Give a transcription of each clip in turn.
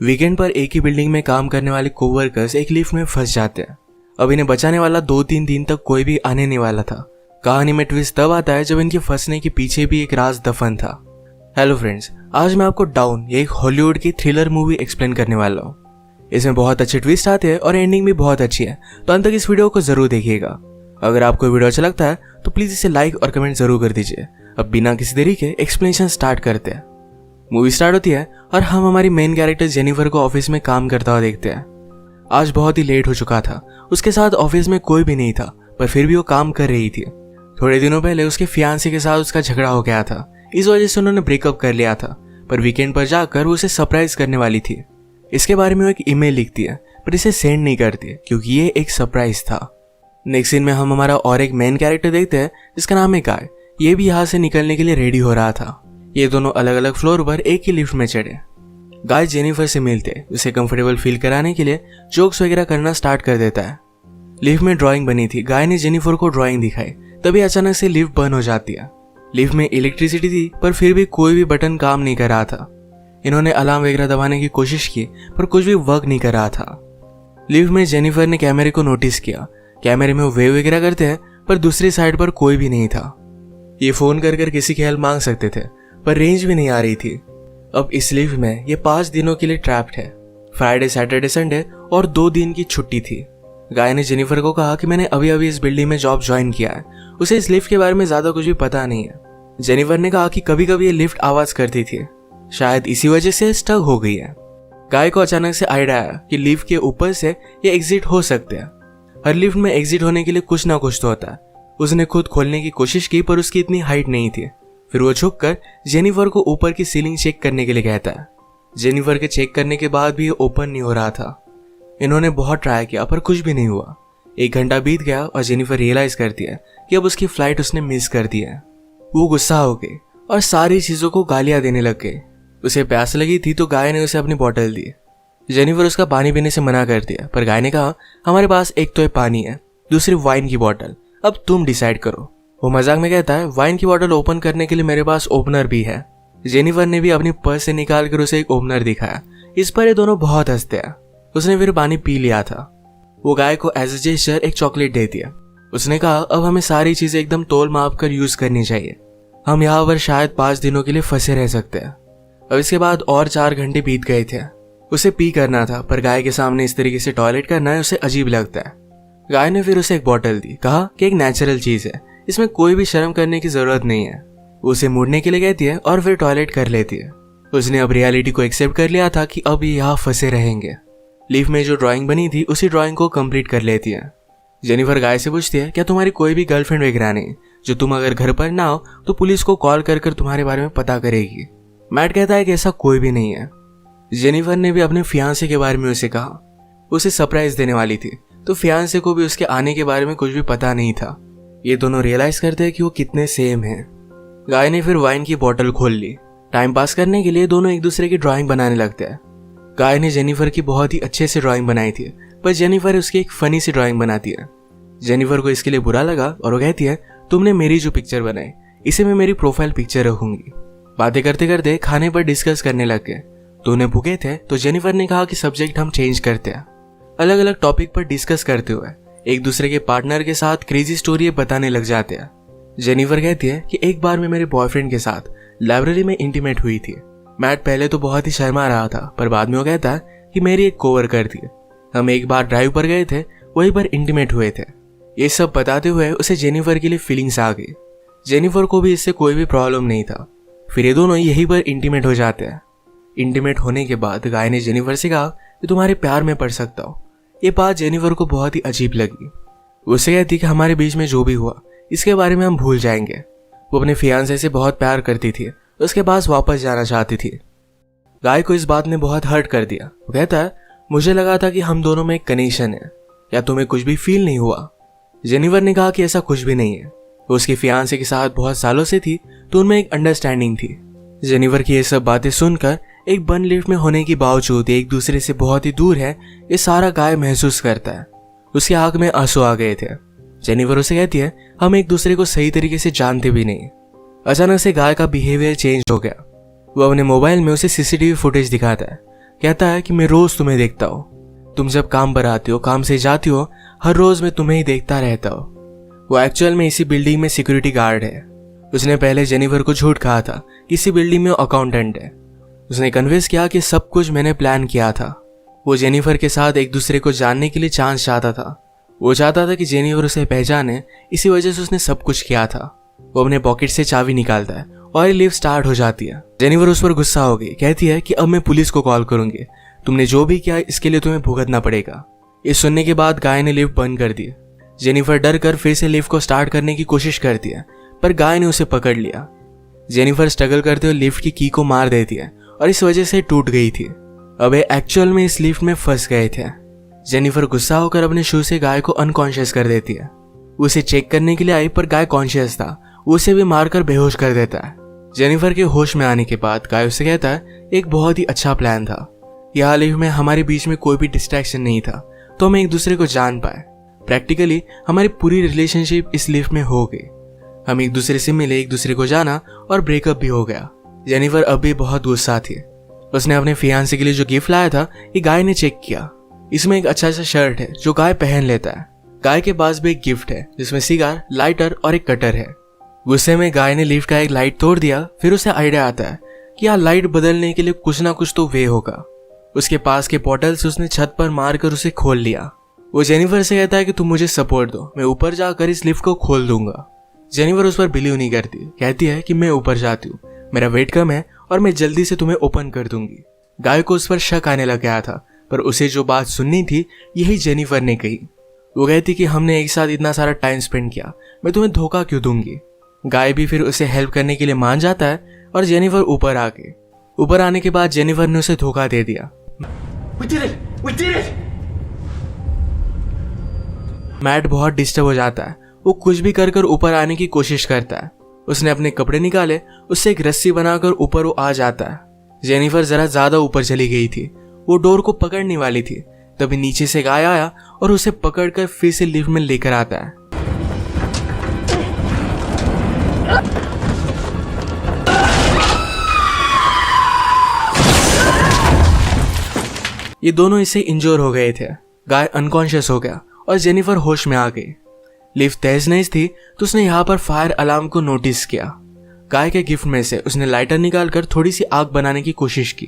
Weekend पर एक ही building में काम करने वाले कोवर्कर्स एक लिफ्ट में फंस जाते हैं। अब इन्हें बचाने वाला 2-3 दिन तक कोई भी आने नहीं वाला था। कहानी में ट्विस्ट तब आता है जब इनके फंसने के पीछे भी एक राज दफन था। हेलो फ्रेंड्स, आज मैं आपको डाउन ये एक हॉलीवुड की थ्रिलर मूवी एक्सप्लेन करने वाला हूँ। इसमें बहुत अच्छे ट्विस्ट आते हैं और एंडिंग भी बहुत अच्छी है, तो अंत तक इस वीडियो को जरूर देखिएगा। अगर आपको वीडियो अच्छा लगता है तो प्लीज इसे लाइक और कमेंट जरूर कर दीजिए। अब बिना किसी देरी के एक्सप्लेनेशन स्टार्ट करते हैं। मूवी स्टार्ट होती है और हम हमारी मेन कैरेक्टर जेनिफर को ऑफिस में काम करता हुआ देखते हैं। आज बहुत ही लेट हो चुका था, उसके साथ ऑफिस में कोई भी नहीं था, पर फिर भी वो काम कर रही थी। थोड़े दिनों पहले उसके फियांसे के साथ उसका झगड़ा हो गया था, इस वजह से उन्होंने ब्रेकअप कर लिया था। पर वीकेंड पर जाकर वो उसे सरप्राइज करने वाली थी। इसके बारे में वो एक ईमेल लिखती है, पर इसे सेंड नहीं करती क्योंकि ये एक सरप्राइज था। नेक्स्ट सीन में हम हमारा और एक मेन कैरेक्टर देखते हैं जिसका नाम है गाय। ये भी यहाँ से निकलने के लिए रेडी हो रहा था। ये दोनों अलग अलग फ्लोर पर एक ही लिफ्ट में चढ़े। गाय जेनिफर से मिलते उसे कंफर्टेबल फील कराने के लिए जोक्स वगैरह करना स्टार्ट कर देता है। लिफ्ट में ड्राइंग बनी थी, गाय ने जेनिफर को ड्राइंग दिखाई, तभी अचानक से लिफ्ट बंद हो जाती है। लिफ्ट में इलेक्ट्रिसिटी थी पर फिर भी कोई भी बटन काम नहीं कर रहा था। इन्होंने अलार्म वगैरह दबाने की कोशिश की पर कुछ भी वर्क नहीं कर रहा था। लिफ्ट में जेनिफर ने कैमरे को नोटिस किया। कैमरे में वो वेव वगैरह करते हैं पर दूसरी साइड पर कोई भी नहीं था। ये फोन कर किसी की हेल्प मांग सकते थे पर रेंज भी नहीं आ रही थी। अब इस लिफ्ट में ये 5 दिनों के लिए ट्रैप्ड है। फ्राइडे, सैटरडे, संडे और 2 दिन की छुट्टी थी। गाय ने जेनिफर को कहा कि मैंने अभी अभी इस बिल्डिंग में जॉब ज्वाइन किया है, उसे इस लिफ्ट के बारे में ज्यादा कुछ भी पता नहीं है। जेनिफर ने कहा कि कभी कभी ये लिफ्ट आवाज करती थी, शायद इसी वजह से स्टक हो गई है। गाय को अचानक से आइडिया आया कि लिफ्ट के ऊपर से ये एग्जिट हो सकते हैं। हर लिफ्ट में एग्जिट होने के लिए कुछ ना कुछ तो होता है। उसने खुद खोलने की कोशिश की पर उसकी इतनी हाइट नहीं थी। फिर वो झुककर जेनिफर को ऊपर की सीलिंग चेक करने के लिए कहता है। जेनिफर के चेक करने के बाद भी ये ओपन नहीं हो रहा था। इन्होंने बहुत ट्राई किया पर कुछ भी नहीं हुआ। 1 घंटा बीत गया और जेनिफर रियलाइज करती है कि अब उसकी फ्लाइट उसने मिस कर दी है। वो गुस्सा हो गई और सारी चीजों को गालियां देने लग गई। उसे प्यास लगी थी तो गाय ने उसे अपनी बोतल दी। जेनिफर उसका पानी पीने से मना कर दिया, पर गाय ने कहा हमारे पास एक तो पानी है, दूसरी वाइन की बोतल, अब तुम डिसाइड करो। वो मजाक में कहता है वाइन की बोतल ओपन करने के लिए मेरे पास ओपनर भी है। जेनिफर ने भी अपनी पर्स से निकाल कर उसे एक ओपनर दिखाया। इस पर ये दोनों बहुत हंसते हैं। उसने फिर पानी पी लिया था। वो गाय को एज ए जेस्चर एक चॉकलेट देती है। उसने कहा अब हमें सारी चीजें एकदम तोल माप कर यूज करनी चाहिए। हम यहाँ पर शायद 5 दिनों के लिए फंसे रह सकते हैं। अब इसके बाद और 4 घंटे बीत गए थे। उसे पी करना था पर गाय के सामने इस तरीके से टॉयलेट करना है उसे अजीब लगता है। गाय ने फिर उसे एक बोतल दी, कहा कि एक नेचुरल चीज है, इसमें कोई भी शर्म करने की जरूरत नहीं है। उसे मुड़ने के लिए कहती है और फिर टॉयलेट कर लेती है। उसने अब रियलिटी को एक्सेप्ट कर लिया था कि अब ये यहाँ फंसे रहेंगे। लिफ्ट में जो ड्राइंग बनी थी उसी ड्राइंग को कंप्लीट कर लेती है। जेनिफर गाय से पूछती है क्या तुम्हारी कोई भी गर्लफ्रेंड वगैरह नहीं, जो तुम अगर घर पर ना हो तो पुलिस को कॉल कर तुम्हारे बारे में पता करेगी। मैट कहता है कि ऐसा कोई भी नहीं है। जेनिफर ने भी अपने फियांसे के बारे में उसे कहा। उसे सरप्राइज देने वाली थी तो फियांसे को भी उसके आने के बारे में कुछ भी पता नहीं था। ये दोनों रियलाइज करते हैं कि वो कितने सेम हैं। गाय ने फिर वाइन की बोतल खोल ली। टाइम पास करने के लिए दोनों एक दूसरे की ड्राइंग बनाने लगते हैं। गाय ने जेनिफर की बहुत ही अच्छे से ड्राइंग बनाई थी, पर जेनिफर उसकी एक फनी सी ड्राइंग बनाती है। जेनिफर को इसके लिए बुरा लगा और वो कहती है तुमने मेरी जो पिक्चर बनाई इसे मैं मेरी प्रोफाइल पिक्चर रखूंगी। बातें करते करते खाने पर डिस्कस करने लग गए। दोनों भूखे थे तो जेनिफर ने कहा कि सब्जेक्ट हम चेंज करते हैं। अलग अलग टॉपिक पर डिस्कस करते हुए एक दूसरे के पार्टनर के साथ क्रेजी स्टोरी बताने लग जाते हैं। जेनिफर कहती है कि एक बार मैं मेरे बॉयफ्रेंड के साथ लाइब्रेरी में इंटीमेट हुई थी। मैट पहले तो बहुत ही शर्मा रहा था पर बाद में वो कहता है कि मेरी एक कोवर्कर थी, हम एक बार ड्राइव पर गए थे, वहीं पर इंटीमेट हुए थे। ये सब बताते हुए उसे जेनिफर के लिए फीलिंग्स आ गई। जेनिफर को भी इससे कोई भी प्रॉब्लम नहीं था। फिर ये दोनों यहीं पर इंटीमेट हो जाते हैं। इंटीमेट होने के बाद गाय ने जेनिफर से कहा कि तुम्हारे प्यार में पड़ सकता हो। ये बात जेनिफर को बहुत ही अजीब लगी। उससे कहती कि हमारे बीच में जो भी हुआ इसके बारे में हम भूल जाएंगे। वो अपने फियांसे से बहुत प्यार करती थी, उसके पास वापस जाना चाहती थी। गाय को इस बात ने बहुत हर्ट कर दिया। वो कहता है मुझे लगा था कि हम दोनों में एक कनेक्शन है, या तुम्हें कुछ भी फील नहीं हुआ। जेनिफर ने कहा कि ऐसा कुछ भी नहीं है। वो उसके फियांसे के साथ बहुत सालों से थी तो उनमें एक अंडरस्टैंडिंग थी। जेनिफर की ये सब बातें सुनकर एक बंद लिफ्ट में होने के बावजूद एक दूसरे से बहुत ही दूर है, ये सारा गाय महसूस करता है। उसकी आंख में आंसू आ गए थे। जेनिफर उसे कहती है हम एक दूसरे को सही तरीके से जानते भी नहीं। अचानक से गाय का बिहेवियर चेंज हो गया। वो अपने मोबाइल में उसे सीसीटीवी फुटेज दिखाता है कहता है कि मैं रोज तुम्हें देखता हूँ, तुम जब काम पर आती हो, काम से जाती हो, हर रोज मैं तुम्हें ही देखता रहता हूँ। वो एक्चुअल में इसी बिल्डिंग में सिक्योरिटी गार्ड है। उसने पहले जेनिफर को झूठ कहा था कि इसी बिल्डिंग में अकाउंटेंट है। उसने कन्विंस किया कि सब कुछ मैंने प्लान किया था। वो जेनिफर के साथ एक दूसरे को जानने के लिए चांस चाहता था। वो चाहता था कि जेनिफर उसे पहचाने, इसी वजह से उसने सब कुछ किया था। वो अपने पॉकेट से चाबी निकालता है और ये लिफ्ट स्टार्ट हो जाती है। जेनिफर उस पर गुस्सा हो गई, कहती है कि अब मैं पुलिस को कॉल करूंगी, तुमने जो भी किया इसके लिए तुम्हें भुगतना पड़ेगा। ये सुनने के बाद गाय ने लिफ्ट बंद कर दी। जेनिफर डर कर फिर से लिफ्ट को स्टार्ट करने की कोशिश करती है, पर गाय ने उसे पकड़ लिया। जेनिफर स्ट्रगल करते हुए लिफ्ट की को मार देती है और इस वजह से टूट गई थी। अब एक्चुअल में इस लिफ्ट में फंस गए थे। जेनिफर गुस्सा होकर अपने शू से गाय को अनकॉन्शियस कर देती है। उसे चेक करने के लिए आई, पर गाय कॉन्शियस था। उसे भी मारकर बेहोश कर देता है। जेनिफर के होश में आने के बाद गाय उसे कहता है एक बहुत ही अच्छा प्लान था। यह लिफ्ट में हमारे बीच में कोई भी डिस्ट्रैक्शन नहीं था, तो हम एक दूसरे को जान पाए। प्रैक्टिकली हमारी पूरी रिलेशनशिप इस लिफ्ट में हो गई। हम एक दूसरे से मिले, एक दूसरे को जाना और ब्रेकअप भी हो गया। जेनिफर अब भी बहुत गुस्सा थी। उसने अपने फियांसे के लिए जो गिफ्ट लाया था ये गाय ने चेक किया। इसमें एक अच्छा सा शर्ट है जो गाय पहन लेता है। गाय के पास भी एक गिफ्ट है जिसमें सिगार, लाइटर और एक कटर है। गुस्से में गाय ने लिफ्ट का एक लाइट तोड़ दिया। फिर उसे आइडिया आता है कि यह लाइट बदलने के लिए कुछ ना कुछ तो वे होगा। उसके पास के पोर्टल से उसने छत पर मारकर उसे खोल लिया। वो जेनिफर से कहता है कि तुम मुझे सपोर्ट दो, मैं ऊपर जाकर इस लिफ्ट को खोल दूंगा। जेनिफर उस पर बिलीव नहीं करती, कहती है कि मैं ऊपर जाती हूँ, मेरा वेट कम है और मैं जल्दी से तुम्हें ओपन कर दूंगी। गाय को उस पर शक आने लग गया था, पर उसे जो बात सुननी थी यही जेनिफर ने कही। वो कहती कि हमने एक साथ इतना सारा टाइम स्पेंड किया, मैं तुम्हें धोखा क्यों दूंगी। गाय भी फिर उसे हेल्प करने के लिए मान जाता है और जेनिफर ऊपर आने के बाद जेनिफर ने उसे धोखा दे दिया। We did it! We did it! मैट बहुत डिस्टर्ब हो जाता है। वो कुछ भी कर कर ऊपर आने की कोशिश करता है। उसने अपने कपड़े निकाले, उससे एक रस्सी बनाकर ऊपर वो आ जाता है। जेनिफर जरा ज्यादा ऊपर चली गई थी। वो डोर को पकड़ने वाली थी, तभी नीचे से गाय आया और उसे पकड़कर फिर से लिफ्ट में लेकर आता है। ये दोनों इससे इंजोर हो गए थे। गाय अनकॉन्शियस हो गया और जेनिफर होश में आ गई। लिफ्ट तेज नहीं थी तो उसने यहाँ पर फायर अलार्म को नोटिस किया। गाय के गिफ्ट में से उसने लाइटर निकालकर थोड़ी सी आग बनाने की कोशिश की।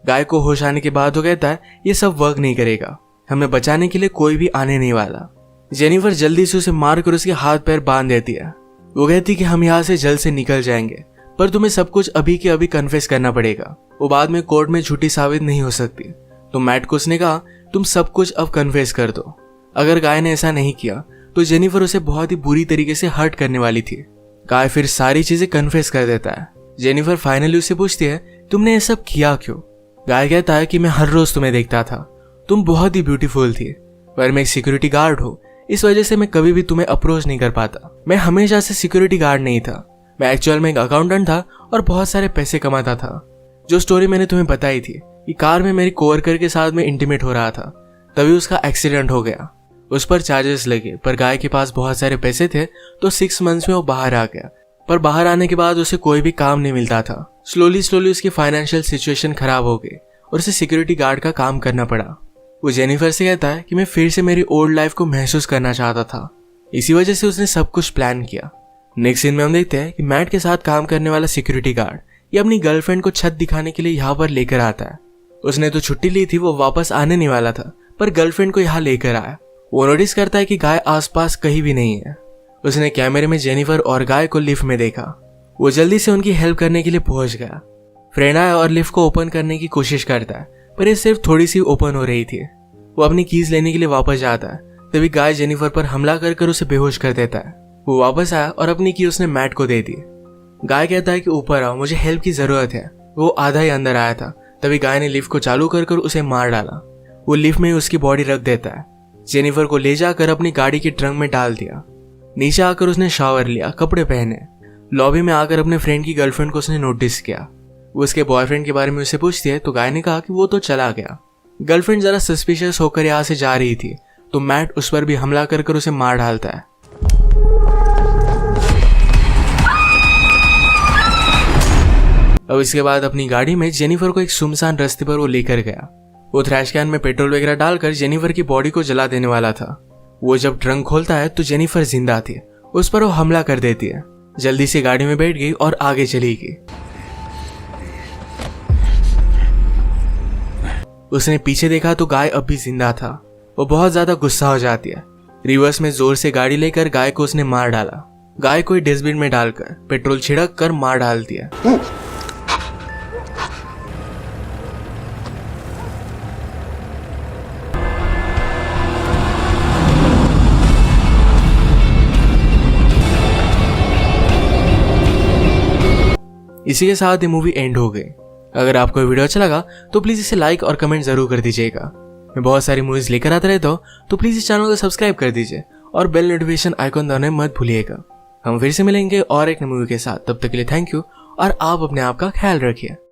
गाय को होश आने के बाद वो कहता है ये सब वर्क नहीं करेगा, हमें बचाने के लिए कोई भी आने नहीं वाला। जेनिफर जल्दी से उसे मारकर उसके हाथ पैर बांध देती है। वो कहती कि हम यहाँ से जल्द से निकल जाएंगे, पर तुम्हें सब कुछ अभी के अभी कन्फेस करना पड़ेगा, वो बाद में कोर्ट में झूठी साबित नहीं हो सकती। तो मैट को उसने कहा तुम सब कुछ अब कन्फेस कर दो। अगर गाय ने ऐसा नहीं किया तो जेनिफर उसे बहुत ही बुरी तरीके से हर्ट करने वाली थी। गाय फिर सारी चीजें कन्फेस कर देता है। जेनिफर फाइनली उससे पूछती है तुमने ये सब किया क्यों। गाय कहता है कि मैं हर रोज तुम्हें देखता था, तुम बहुत ही ब्यूटीफुल थी, पर मैं एक सिक्योरिटी गार्ड हूँ, इस वजह से मैं कभी भी तुम्हें अप्रोच नहीं कर पाता। मैं हमेशा से सिक्योरिटी गार्ड नहीं था, मैं एक्चुअल में एक अकाउंटेंट था और बहुत सारे पैसे कमाता था। जो स्टोरी मैंने तुम्हें बताई थी कि कार में मेरी कोवर्कर के साथ में इंटीमेट हो रहा था, तभी उसका एक्सीडेंट हो गया। उस पर चार्जेस लगे, पर गाय के पास बहुत सारे पैसे थे तो 6 मंथ्स में वो बाहर आ गया। पर बाहर आने के बाद उसे कोई भी काम नहीं मिलता था। स्लोली उसकी फाइनेंशियल सिचुएशन खराब हो गई और उसे सिक्योरिटी गार्ड का काम करना पड़ा। वो जेनिफर से कहता है कि मैं फिर से मेरी ओल्ड लाइफ को महसूस करना चाहता था, इसी वजह से उसने सब कुछ प्लान किया। नेक्स्ट सीन में हम देखते हैं कि मैट के साथ काम करने वाला सिक्योरिटी गार्ड ये अपनी गर्लफ्रेंड को छत दिखाने के लिए यहाँ पर लेकर आता है। उसने तो छुट्टी ली थी, वो वापस आने नहीं वाला था, पर गर्लफ्रेंड को यहाँ लेकर आया। वो नोटिस करता है कि गाय आसपास कहीं भी नहीं है। उसने कैमरे में जेनिफर और गाय को लिफ्ट में देखा। वो जल्दी से उनकी हेल्प करने के लिए पहुंच गया। फ्रेंड आया और लिफ्ट को ओपन करने की कोशिश करता है, पर ये सिर्फ थोड़ी सी ओपन हो रही थी। वो अपनी कीज लेने के लिए वापस जाता है, तभी गाय जेनिफर पर हमला कर उसे बेहोश कर देता है। वो वापस आया और अपनी की उसने मैट को दे दी। गाय कहता है कि ऊपर आओ, मुझे हेल्प की जरूरत है। वो आधा ही अंदर आया था, तभी गाय ने लिफ्ट को चालू कर उसे मार डाला। वो लिफ्ट में उसकी बॉडी रख देता है। जेनिफर को ले जाकर अपनी गाड़ी के ट्रंक में डाल दिया। नीचे आकर उसने शावर लिया, कपड़े पहने। लॉबी में आकर अपने फ्रेंड की गर्लफ्रेंड को उसने नोटिस किया। वो उसके बॉयफ्रेंड के बारे में उससे पूछती है तो गाय ने कहा कि वो तो चला गया। गर्लफ्रेंड जरा सस्पिशियस होकर यहाँ से जा रही थी तो मैट उस पर भी हमला कर उसे मार डालता है। अब इसके बाद अपनी गाड़ी में जेनिफर को एक सुनसान रास्ते पर वो लेकर गया। वो थ्रैश कैन में पेट्रोल वगैरह डालकर जेनिफर की बॉडी को जला देने वाला था। वो जब ट्रंक खोलता है तो जेनिफर जिंदा थी। उस पर वो हमला कर देती है। जल्दी से गाड़ी में बैठ गई और आगे चली गई। उसने पीछे देखा तो गाय अब भी जिंदा था। वो बहुत ज्यादा गुस्सा हो जाती है। रिवर्स में जोर से गाड़ी लेकर गाय को उसने मार डाला। गाय को डस्टबिन में डालकर पेट्रोल छिड़क कर मार डाल दिया। इसी के साथ ये मूवी एंड हो गई। अगर आपको वीडियो अच्छा लगा तो प्लीज इसे लाइक और कमेंट जरूर कर दीजिएगा। मैं बहुत सारी मूवीज लेकर आता रहता हूँ, तो प्लीज इस चैनल को सब्सक्राइब कर दीजिए और बेल नोटिफिकेशन आइकॉन दबाना मत भूलिएगा। हम फिर से मिलेंगे और एक नई मूवी के साथ। तब तक के लिए थैंक यू और आप अपने आप का ख्याल रखिए।